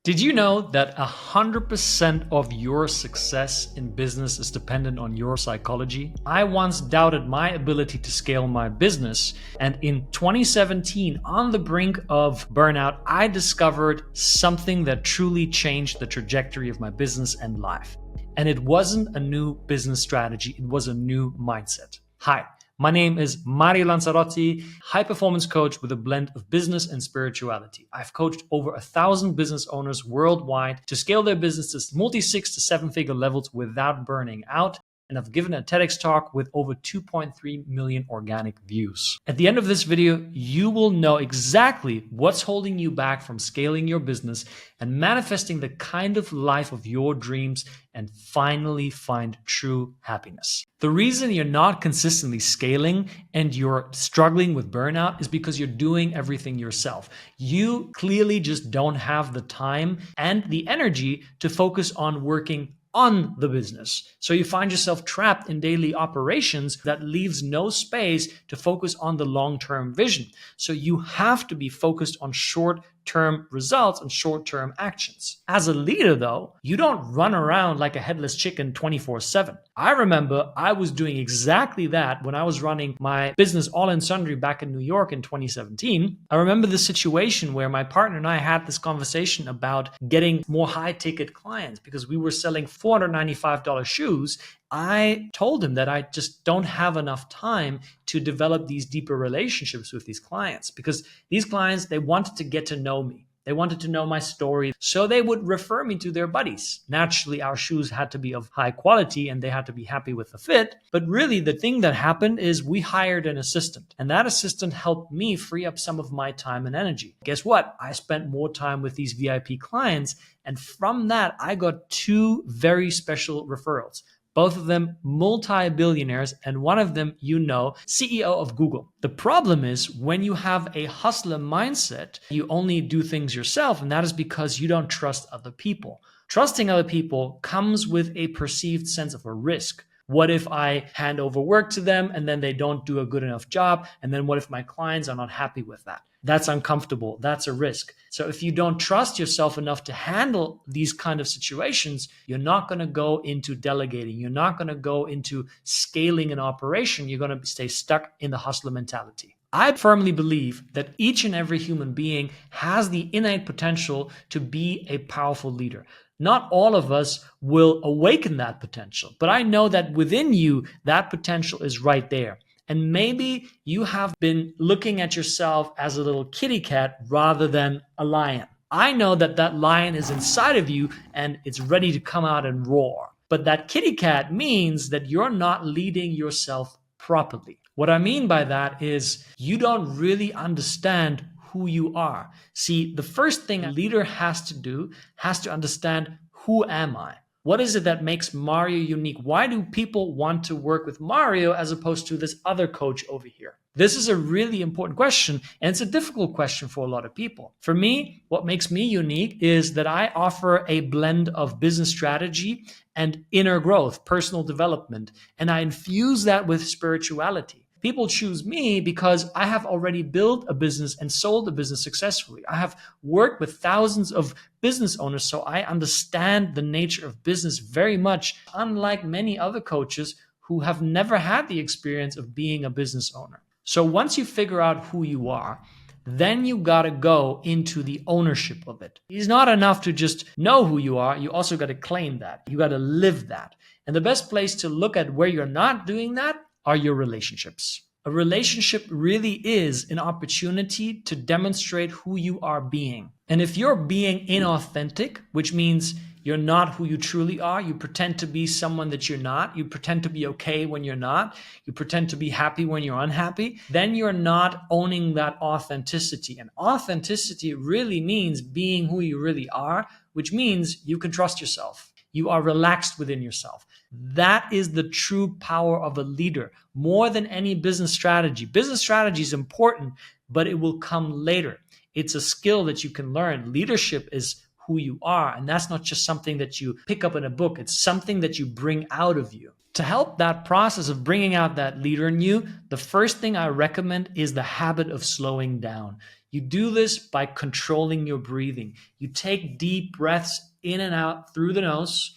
Did you know that 100% of your success in business is dependent on your psychology? I once doubted my ability to scale my business, and in 2017, on the brink of burnout, I discovered something that truly changed the trajectory of my business and life. And it wasn't a new business strategy, it was a new mindset. Hi. My name is Mario Lanzarotti, high performance coach with a blend of business and spirituality. I've coached over 1,000 business owners worldwide to scale their businesses multi-6 to 7-figure levels without burning out. And I've given a TEDx talk with over 2.3 million organic views. At the end of this video, you will know exactly what's holding you back from scaling your business and manifesting the kind of life of your dreams and finally find true happiness. The reason you're not consistently scaling and you're struggling with burnout is because you're doing everything yourself. You clearly just don't have the time and the energy to focus on working on the business. So you find yourself trapped in daily operations that leaves no space to focus on the long-term vision. So you have to be focused on short-term results and short-term actions. As a leader though, you don't run around like a headless chicken 24/7. I remember I was doing exactly that when I was running my business All in Sundry back in New York in 2017. I remember the situation where my partner and I had this conversation about getting more high-ticket clients because we were selling $495 shoes. I told him that I just don't have enough time to develop these deeper relationships with these clients because these clients, they wanted to get to know me. They wanted to know my story, so they would refer me to their buddies. Naturally, our shoes had to be of high quality and they had to be happy with the fit. But really, the thing that happened is we hired an assistant, and that assistant helped me free up some of my time and energy. Guess what? I spent more time with these VIP clients, and from that, I got 2 very special referrals. Both of them multi-billionaires, and one of them, CEO of Google. The problem is when you have a hustler mindset, you only do things yourself, and that is because you don't trust other people. Trusting other people comes with a perceived sense of a risk. What if I hand over work to them and then they don't do a good enough job? And then what if my clients are not happy with that? That's uncomfortable. That's a risk. So if you don't trust yourself enough to handle these kind of situations, you're not going to go into delegating. You're not going to go into scaling an operation. You're going to stay stuck in the hustler mentality. I firmly believe that each and every human being has the innate potential to be a powerful leader. Not all of us will awaken that potential, but I know that within you, that potential is right there. And maybe you have been looking at yourself as a little kitty cat rather than a lion. I know that that lion is inside of you and it's ready to come out and roar. But that kitty cat means that you're not leading yourself properly. What I mean by that is you don't really understand who you are. See, the first thing a leader has to do has to understand, who am I? What is it that makes Mario unique? Why do people want to work with Mario as opposed to this other coach over here? This is a really important question, and it's a difficult question for a lot of people. For me, what makes me unique is that I offer a blend of business strategy and inner growth, personal development, and I infuse that with spirituality. People choose me because I have already built a business and sold a business successfully. I have worked with thousands of business owners, so I understand the nature of business very much, unlike many other coaches who have never had the experience of being a business owner. So once you figure out who you are, then you gotta go into the ownership of it. It's not enough to just know who you are, you also gotta claim that. You gotta live that. And the best place to look at where you're not doing that are your relationships. A relationship really is an opportunity to demonstrate who you are being. And if you're being inauthentic, which means you're not who you truly are, you pretend to be someone that you're not, you pretend to be okay when you're not, you pretend to be happy when you're unhappy, then you're not owning that authenticity. And authenticity really means being who you really are, which means you can trust yourself. You are relaxed within yourself. That is the true power of a leader, more than any business strategy. Business strategy is important, but it will come later. It's a skill that you can learn. Leadership is who you are, and that's not just something that you pick up in a book. It's something that you bring out of you. To help that process of bringing out that leader in you, the first thing I recommend is the habit of slowing down. You do this by controlling your breathing. You take deep breaths in and out through the nose,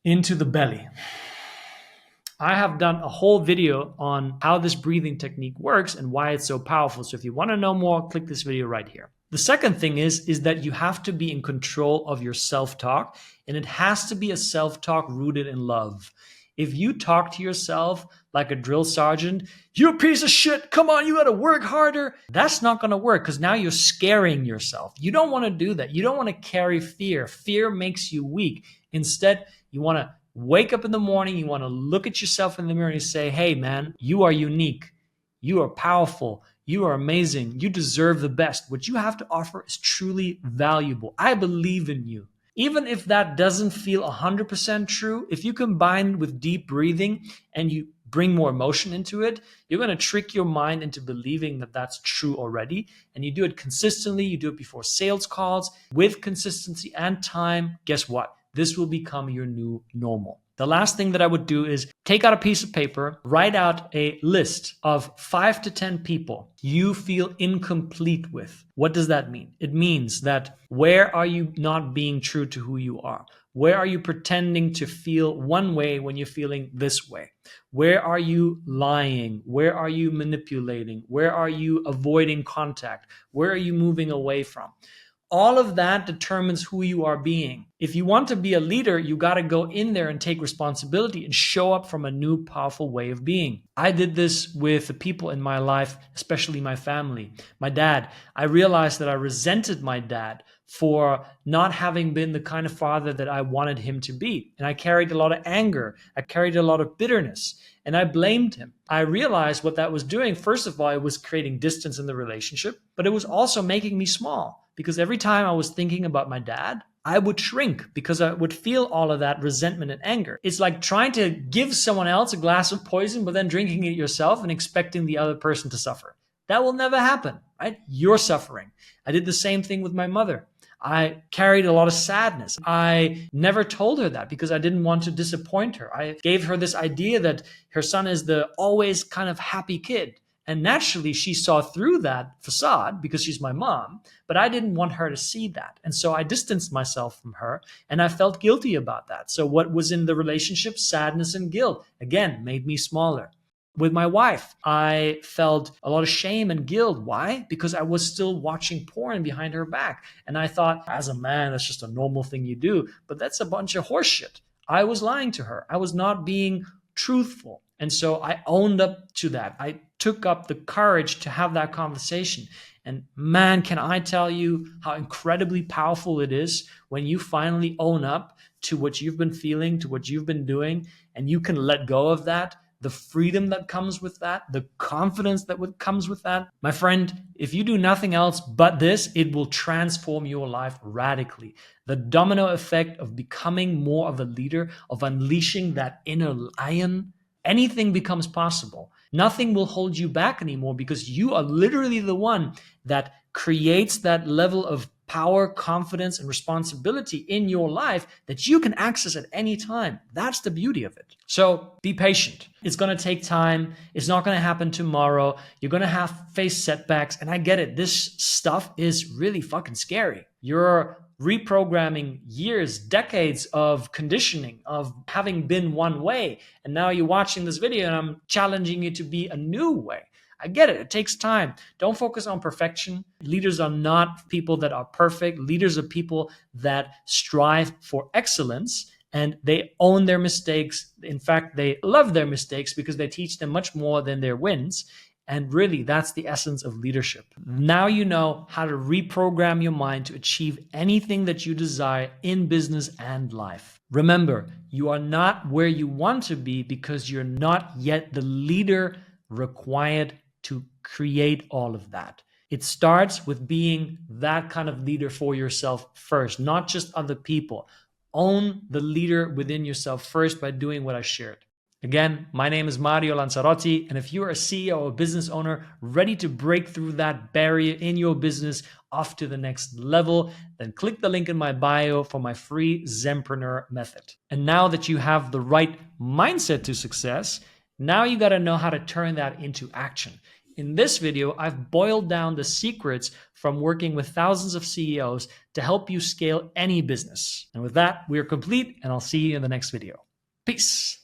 into the belly. I have done a whole video on how this breathing technique works and why it's so powerful. So if you want to know more, click this video right here. The second thing is that you have to be in control of your self-talk, and it has to be a self-talk rooted in love. If you talk to yourself like a drill sergeant, "You a piece of shit, come on, you gotta work harder," that's not gonna work, because now you're scaring yourself. You don't want to do that. You don't want to carry fear. Fear makes you weak. Instead, you want to wake up in the morning, you want to look at yourself in the mirror and say, "Hey man, you are unique. You are powerful. You are amazing. You deserve the best. What you have to offer is truly valuable. I believe in you." Even if that doesn't feel 100% true, if you combine with deep breathing and you bring more emotion into it, you're going to trick your mind into believing that that's true already. And you do it consistently. You do it before sales calls with consistency and time. Guess what? This will become your new normal. The last thing that I would do is take out a piece of paper, write out a list of 5 to 10 people you feel incomplete with. What does that mean? It means that where are you not being true to who you are? Where are you pretending to feel one way when you're feeling this way? Where are you lying? Where are you manipulating? Where are you avoiding contact? Where are you moving away from? All of that determines who you are being. If you want to be a leader, you got to go in there and take responsibility and show up from a new, powerful way of being. I did this with the people in my life, especially my family. My dad, I realized that I resented my dad for not having been the kind of father that I wanted him to be. And I carried a lot of anger. I carried a lot of bitterness. And I blamed him. I realized what that was doing. First of all, it was creating distance in the relationship, but it was also making me small. Because every time I was thinking about my dad, I would shrink because I would feel all of that resentment and anger. It's like trying to give someone else a glass of poison, but then drinking it yourself and expecting the other person to suffer. That will never happen, right? You're suffering. I did the same thing with my mother. I carried a lot of sadness. I never told her that because I didn't want to disappoint her. I gave her this idea that her son is the always kind of happy kid. And naturally, she saw through that facade because she's my mom, but I didn't want her to see that. And so I distanced myself from her, and I felt guilty about that. So what was in the relationship, sadness and guilt, again, made me smaller. With my wife, I felt a lot of shame and guilt. Why? Because I was still watching porn behind her back. And I thought, as a man, that's just a normal thing you do. But that's a bunch of horseshit. I was lying to her. I was not being truthful. And so I owned up to that. I took up the courage to have that conversation. And man, can I tell you how incredibly powerful it is when you finally own up to what you've been feeling, to what you've been doing, and you can let go of that, the freedom that comes with that, the confidence that comes with that. My friend, if you do nothing else but this, it will transform your life radically. The domino effect of becoming more of a leader, of unleashing that inner lion, anything becomes possible. Nothing will hold you back anymore because you are literally the one that creates that level of power, confidence, and responsibility in your life that you can access at any time. That's the beauty of it. So be patient. It's going to take time. It's not going to happen tomorrow. You're going to face setbacks. And I get it. This stuff is really fucking scary. You're reprogramming years, decades of conditioning, of having been one way. And now you're watching this video and I'm challenging you to be a new way. I get it. It takes time. Don't focus on perfection. Leaders are not people that are perfect. Leaders are people that strive for excellence and they own their mistakes. In fact, they love their mistakes because they teach them much more than their wins. And really, that's the essence of leadership. Now you know how to reprogram your mind to achieve anything that you desire in business and life. Remember, you are not where you want to be because you're not yet the leader required to create all of that. It starts with being that kind of leader for yourself first, not just other people. Own the leader within yourself first by doing what I shared. Again, my name is Mario Lanzarotti, and if you are a CEO or a business owner ready to break through that barrier in your business off to the next level, then click the link in my bio for my free Zenpreneur Method. And now that you have the right mindset to success, now you got to know how to turn that into action. In this video, I've boiled down the secrets from working with thousands of CEOs to help you scale any business. And with that, we are complete, and I'll see you in the next video. Peace.